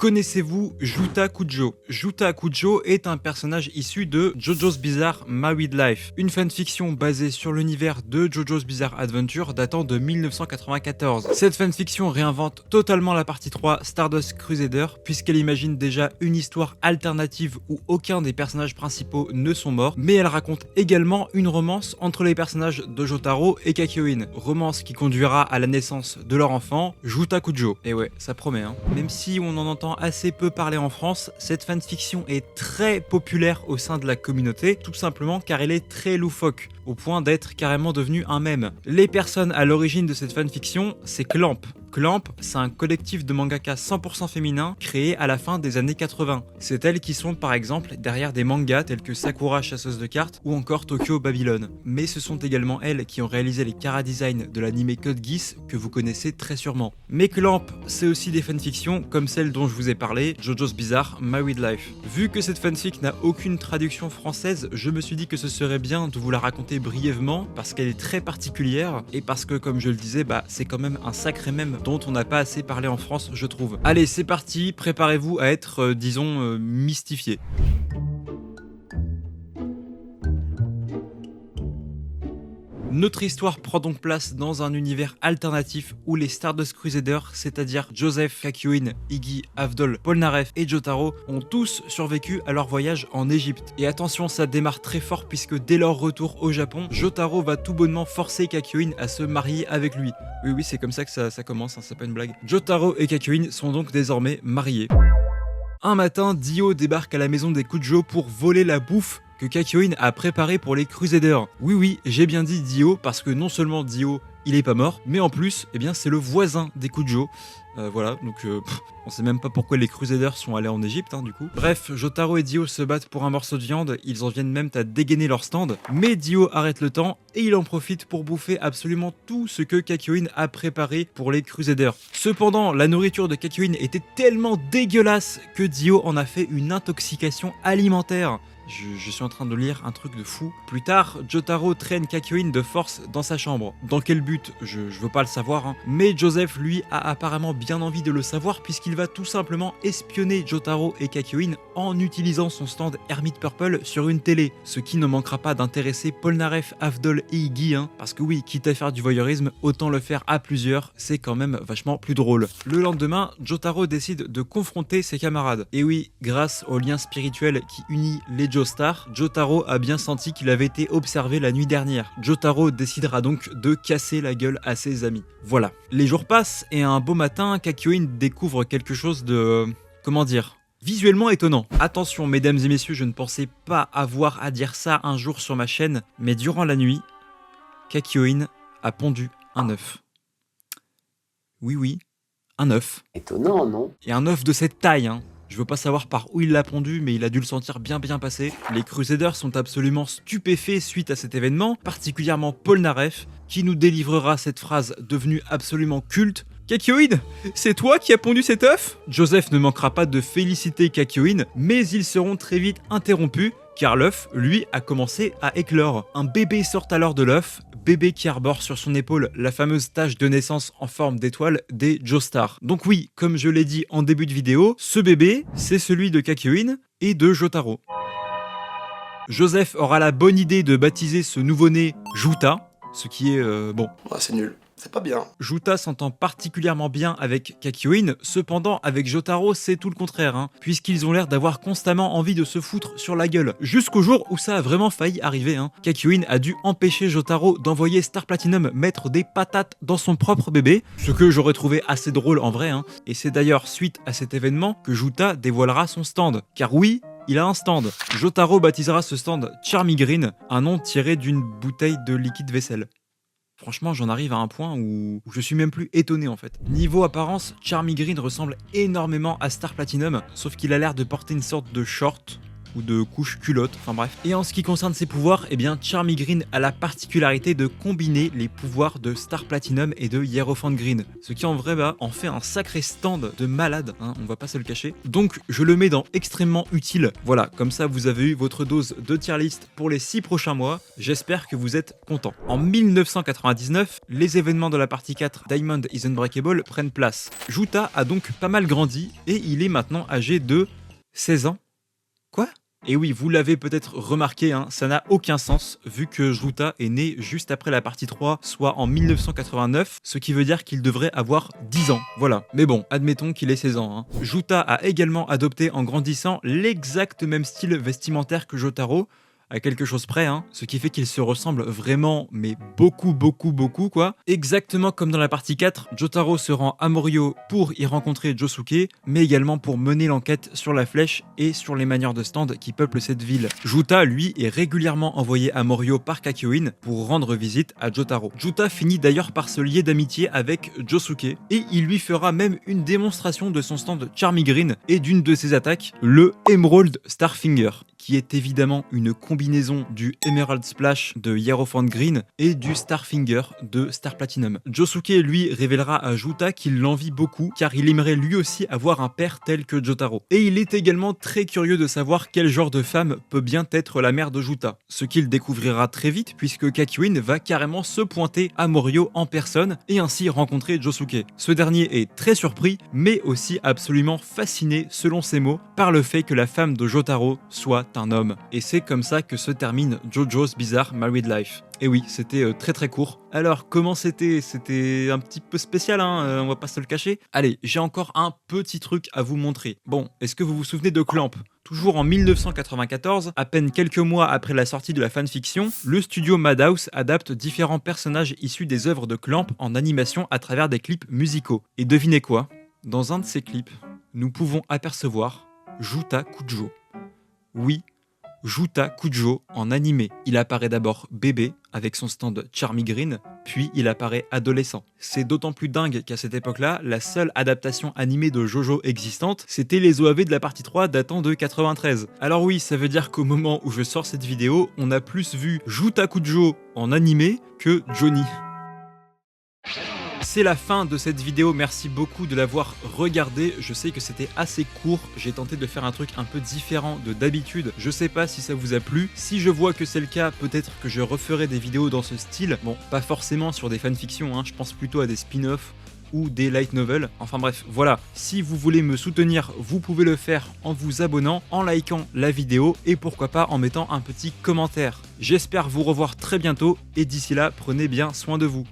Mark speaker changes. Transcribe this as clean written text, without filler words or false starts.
Speaker 1: Connaissez-vous Juta Kujo? Juta Kujo est un personnage issu de JoJo's Bizarre Married Life, une fanfiction basée sur l'univers de JoJo's Bizarre Adventure datant de 1994. Cette fanfiction réinvente totalement la partie 3 Stardust Crusader puisqu'elle imagine déjà une histoire alternative où aucun des personnages principaux ne sont morts, mais elle raconte également une romance entre les personnages de Jotaro et Kakyoin, romance qui conduira à la naissance de leur enfant, Juta Kujo. Et ouais, ça promet hein. Même si on en entend assez peu parler en France, cette fanfiction est très populaire au sein de la communauté, tout simplement car elle est très loufoque, au point d'être carrément devenue un mème. Les personnes à l'origine de cette fanfiction, c'est Clamp. Clamp, c'est un collectif de mangaka 100% féminin créé à la fin des années 80. C'est elles qui sont par exemple derrière des mangas tels que Sakura chasseuse de cartes ou encore Tokyo Babylon. Mais ce sont également elles qui ont réalisé les chara-design de l'anime Code Geass que vous connaissez très sûrement. Mais Clamp, c'est aussi des fanfictions comme celle dont je vous ai parlé, JoJo's Bizarre Married Life. Vu que cette fanfic n'a aucune traduction française, je me suis dit que ce serait bien de vous la raconter brièvement parce qu'elle est très particulière et parce que comme je le disais, c'est quand même un sacré mème dont on n'a pas assez parlé en France, je trouve. Allez, c'est parti, préparez-vous à être, disons, mystifié. Notre histoire prend donc place dans un univers alternatif où les Stardust Crusaders, c'est-à-dire Joseph, Kakyoin, Iggy, Avdol, Polnareff et Jotaro, ont tous survécu à leur voyage en Égypte. Et attention, ça démarre très fort puisque dès leur retour au Japon, Jotaro va tout bonnement forcer Kakyoin à se marier avec lui. Oui, c'est comme ça que ça commence, hein, c'est pas une blague. Jotaro et Kakyoin sont donc désormais mariés. Un matin, Dio débarque à la maison des Kujo pour voler la bouffe que Kakyoin a préparée pour les Crusaders. Oui, j'ai bien dit Dio parce que non seulement Dio, il est pas mort, mais en plus, c'est le voisin des Kujo. Voilà, donc on sait même pas pourquoi les Crusaders sont allés en Égypte, du coup. Bref, Jotaro et Dio se battent pour un morceau de viande, ils en viennent même à dégainer leur stand, mais Dio arrête le temps et il en profite pour bouffer absolument tout ce que Kakyoin a préparé pour les Crusaders. Cependant, la nourriture de Kakyoin était tellement dégueulasse que Dio en a fait une intoxication alimentaire. Je suis en train de lire un truc de fou. Plus tard, Jotaro traîne Kakyoin de force dans sa chambre. Dans quel but? Je veux pas le savoir, mais Joseph, lui, a apparemment bien envie de le savoir puisqu'il va tout simplement espionner Jotaro et Kakyoin en utilisant son stand Hermit Purple sur une télé. Ce qui ne manquera pas d'intéresser Polnareff, Avdol et Iggy, parce que oui, quitte à faire du voyeurisme, autant le faire à plusieurs, c'est quand même vachement plus drôle. Le lendemain, Jotaro décide de confronter ses camarades. Et oui, grâce au lien spirituel qui unit les Joestar, Jotaro a bien senti qu'il avait été observé la nuit dernière. Jotaro décidera donc de casser la gueule à ses amis. Voilà. Les jours passent et un beau matin, Kakyoin découvre quelque chose de... comment dire ? Visuellement étonnant. Attention mesdames et messieurs, je ne pensais pas avoir à dire ça un jour sur ma chaîne, mais durant la nuit, Kakyoin a pondu un œuf. Oui, un œuf.
Speaker 2: Étonnant, non?
Speaker 1: Et un œuf de cette taille, Je veux pas savoir par où il l'a pondu, mais il a dû le sentir bien passé. Les Crusaders sont absolument stupéfaits suite à cet événement, particulièrement Polnareff, qui nous délivrera cette phrase devenue absolument culte. Kakyoin, c'est toi qui as pondu cet œuf? Joseph ne manquera pas de féliciter Kakyoin, mais ils seront très vite interrompus, car l'œuf, lui, a commencé à éclore. Un bébé sort alors de l'œuf, bébé qui arbore sur son épaule la fameuse tache de naissance en forme d'étoile des Joestar. Donc oui, comme je l'ai dit en début de vidéo, ce bébé, c'est celui de Kakyoin et de Jotaro. Joseph aura la bonne idée de baptiser ce nouveau-né Juta, ce qui est bon.
Speaker 2: Ouais, c'est nul. C'est pas bien.
Speaker 1: Juta s'entend particulièrement bien avec Kakyoin, cependant avec Jotaro c'est tout le contraire, puisqu'ils ont l'air d'avoir constamment envie de se foutre sur la gueule. Jusqu'au jour où ça a vraiment failli arriver. Kakyoin a dû empêcher Jotaro d'envoyer Star Platinum mettre des patates dans son propre bébé, ce que j'aurais trouvé assez drôle en vrai, et c'est d'ailleurs suite à cet événement que Juta dévoilera son stand. Car oui, il a un stand. Jotaro baptisera ce stand Charmy Green, un nom tiré d'une bouteille de liquide vaisselle. Franchement, j'en arrive à un point où je suis même plus étonné en fait. Niveau apparence, Charmy Green ressemble énormément à Star Platinum, sauf qu'il a l'air de porter une sorte de short. ou de couche culotte, enfin bref. Et en ce qui concerne ses pouvoirs, eh bien Charmy Green a la particularité de combiner les pouvoirs de Star Platinum et de Hierophant Green, ce qui en vrai en fait un sacré stand de malade, hein, on va pas se le cacher. Donc je le mets dans extrêmement utile. Voilà, comme ça vous avez eu votre dose de tier list pour les 6 prochains mois. J'espère que vous êtes contents. En 1999, les événements de la partie 4 Diamond is Unbreakable prennent place. Juta a donc pas mal grandi et il est maintenant âgé de 16 ans. Quoi ? Et oui, vous l'avez peut-être remarqué, hein, ça n'a aucun sens vu que Juta est né juste après la partie 3, soit en 1989, ce qui veut dire qu'il devrait avoir 10 ans. Voilà. Mais bon, admettons qu'il ait 16 ans. Hein. Juta a également adopté en grandissant l'exact même style vestimentaire que Jotaro, à quelque chose près, hein, ce qui fait qu'ils se ressemblent vraiment, mais beaucoup quoi. Exactement comme dans la partie 4, Jotaro se rend à Morio pour y rencontrer Josuke, mais également pour mener l'enquête sur la flèche et sur les manières de stand qui peuplent cette ville. Juta, lui, est régulièrement envoyé à Morio par Kakyoin pour rendre visite à Jotaro. Juta finit d'ailleurs par se lier d'amitié avec Josuke, et il lui fera même une démonstration de son stand Charmy Green et d'une de ses attaques, le Emerald Starfinger, qui est évidemment une combinaison du Emerald Splash de Hierophant Green et du Starfinger de Star Platinum. Josuke, lui, révélera à Juta qu'il l'envie beaucoup car il aimerait lui aussi avoir un père tel que Jotaro. Et il est également très curieux de savoir quel genre de femme peut bien être la mère de Juta, ce qu'il découvrira très vite puisque Kakyoin va carrément se pointer à Morio en personne et ainsi rencontrer Josuke. Ce dernier est très surpris mais aussi absolument fasciné, selon ses mots, par le fait que la femme de Jotaro soit un homme. Et c'est comme ça que se termine JoJo's Bizarre Married Life. Et oui, c'était très court. Alors, comment c'était ? C'était un petit peu spécial, hein, on va pas se le cacher. Allez, j'ai encore un petit truc à vous montrer. Bon, est-ce que vous vous souvenez de Clamp ? Toujours en 1994, à peine quelques mois après la sortie de la fanfiction, le studio Madhouse adapte différents personnages issus des œuvres de Clamp en animation à travers des clips musicaux. Et devinez quoi ? Dans un de ces clips, nous pouvons apercevoir Juta Kujo. Oui, Juta Kujo en animé. Il apparaît d'abord bébé avec son stand Charmy Green, puis il apparaît adolescent. C'est d'autant plus dingue qu'à cette époque-là, la seule adaptation animée de Jojo existante, c'était les OAV de la partie 3 datant de 93. Alors oui, ça veut dire qu'au moment où je sors cette vidéo, on a plus vu Juta Kujo en animé que Johnny. C'est la fin de cette vidéo, merci beaucoup de l'avoir regardée. Je sais que c'était assez court, j'ai tenté de faire un truc un peu différent de d'habitude. Je sais pas si ça vous a plu. Si je vois que c'est le cas, peut-être que je referai des vidéos dans ce style. Bon, pas forcément sur des fanfictions, hein. Je pense plutôt à des spin-offs ou des light novels. Enfin bref, voilà. Si vous voulez me soutenir, vous pouvez le faire en vous abonnant, en likant la vidéo et pourquoi pas en mettant un petit commentaire. J'espère vous revoir très bientôt et d'ici là, prenez bien soin de vous.